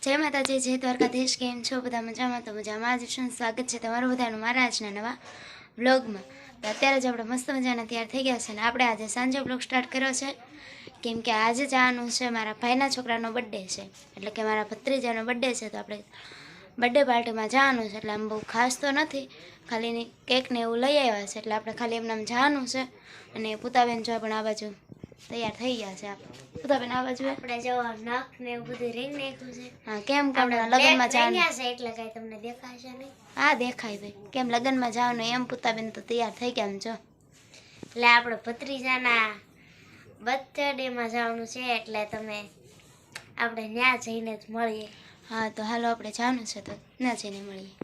જય માતાજી, જય દ્વારકાધીશ. કેમ છો બધા? મજામાં? તો મજામાં જ છું. સ્વાગત છે તમારું બધાનું મારા આજના નવા વ્લોગમાં. તો અત્યારે જ આપણે મસ્ત મજાના તૈયાર થઈ ગયા છે ને આપણે આજે સાંજે વ્લોગ સ્ટાર્ટ કર્યો છે, કેમ કે આજે જવાનું છે મારા ભાઈના છોકરાનો બર્થડે છે, એટલે કે મારા ભત્રીજાનો બર્થડે છે. તો આપણે બર્થડે પાર્ટીમાં જવાનું છે, એટલે આમ બહુ ખાસ તો નથી, ખાલી કેક ને એવું લઈ આવ્યા છે, એટલે આપણે ખાલી એમને જવાનું છે. અને પૂતાબેન જો પણ આ બાજુ તૈયાર થઈ ગયા છે. પૂતાબેન આ બાજુ આપણે જવા નખ ને એવું બધું રીંગ નાખ્યું છે. હા, કેમ આપણે લગ્નમાં જવાનું છે એટલે કઈ તમને દેખાશે નહીં. હા, દેખાય ભાઈ, કેમ લગ્નમાં જવાનું એમ પૂતાબેન તો તૈયાર થઈ ગયા. એમ જો એટલે આપણે ભત્રીજાના બર્થડે માં જવાનું છે, એટલે તમે આપણે ત્યાં જઈને જ મળીએ. હા, તો હાલો આપણે જવાનું છે, તો ના જઈને મળીએ.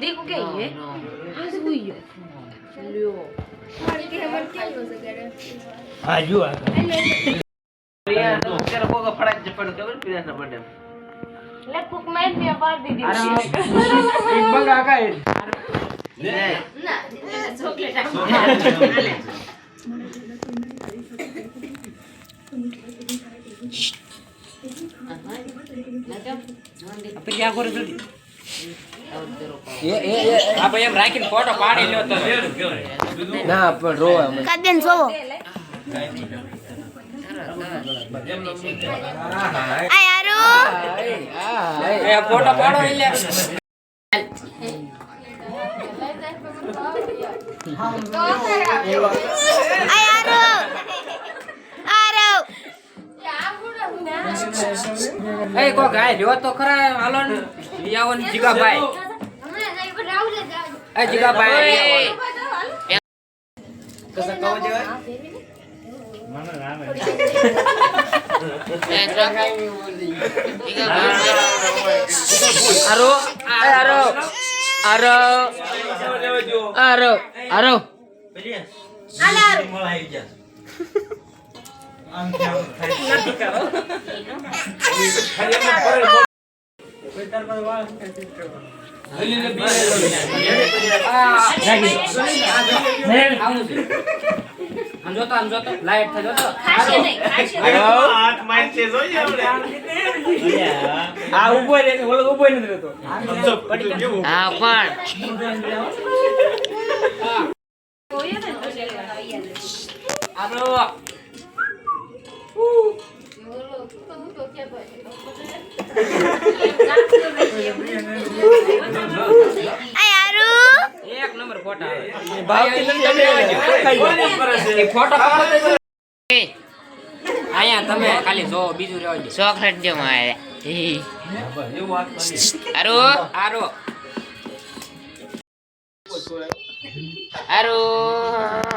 देखो क्या ये आज हुई है ल्यो आजू आ ये तो तेरे को फड़ा जपड़ के बोल पिया सब बड़े ले कुक में पे पार दी दी एक बंग आ गए ले ना चॉकलेट अपन क्या करे जल्दी ये आप एम રાખીને ફોટો પાડી લ્યો તો ના પણ રોવા મને કાદબેન જોવો આ યારો એ ફોટો પાડો લે આ યારો આરો એ કો ગાય લ્યો તો ખરા હાલો ને લિયાવન જીગાભાઈ એ જીગાભાઈ કસ કહો જે મને નામ આરો આરો આરો આરો આરો આલારો મળી જા આમ જોતો લાઈટ થઈ જોતો હાથ માર છે જોઈએ આપણે આ ઉભો રે ઓલો ઉભો નથી રહેતો હા પણ આપણો એક નંબર ફોટા આવે ફોટો આયા તમે ખાલી જો બીજું રહેવા દો ચોકલેટ દે મારે આરો આરો આરો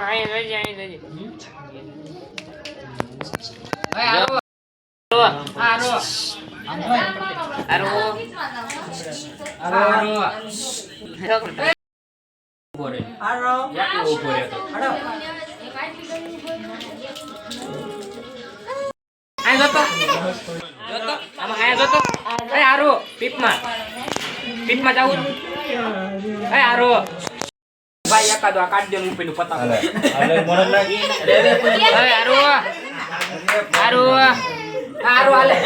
આય રજી આય રજી આરો આરો આરો આરો બોરે આરો યા બોરે આરો આય જોતો આમાં આય જોતો એ આરો પીપમાં જાવું એ આરો ભાઈ એકાદો આ કાઢ દે હું પેલું પતા અલે મને લાગી રે એ આરો આરો આરો હાલે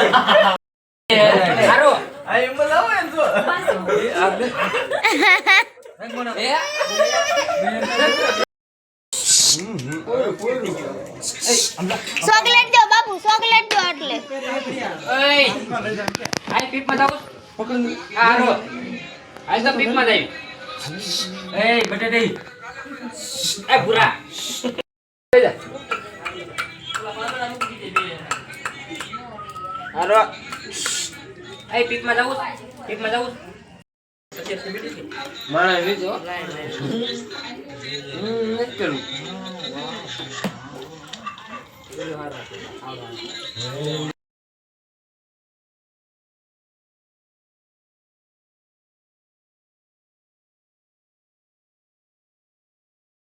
આરો આય મલાવો એમ તો ચોકલેટ દો બાપુ, ચોકલેટ દો એટલે એય આય પીપમાં જાવ પકડ આરો આય તો પીપમાં જાય એય બટેટે એ પૂરા આરો આય પીપમાં જાવ મારા લીધો નથી કરું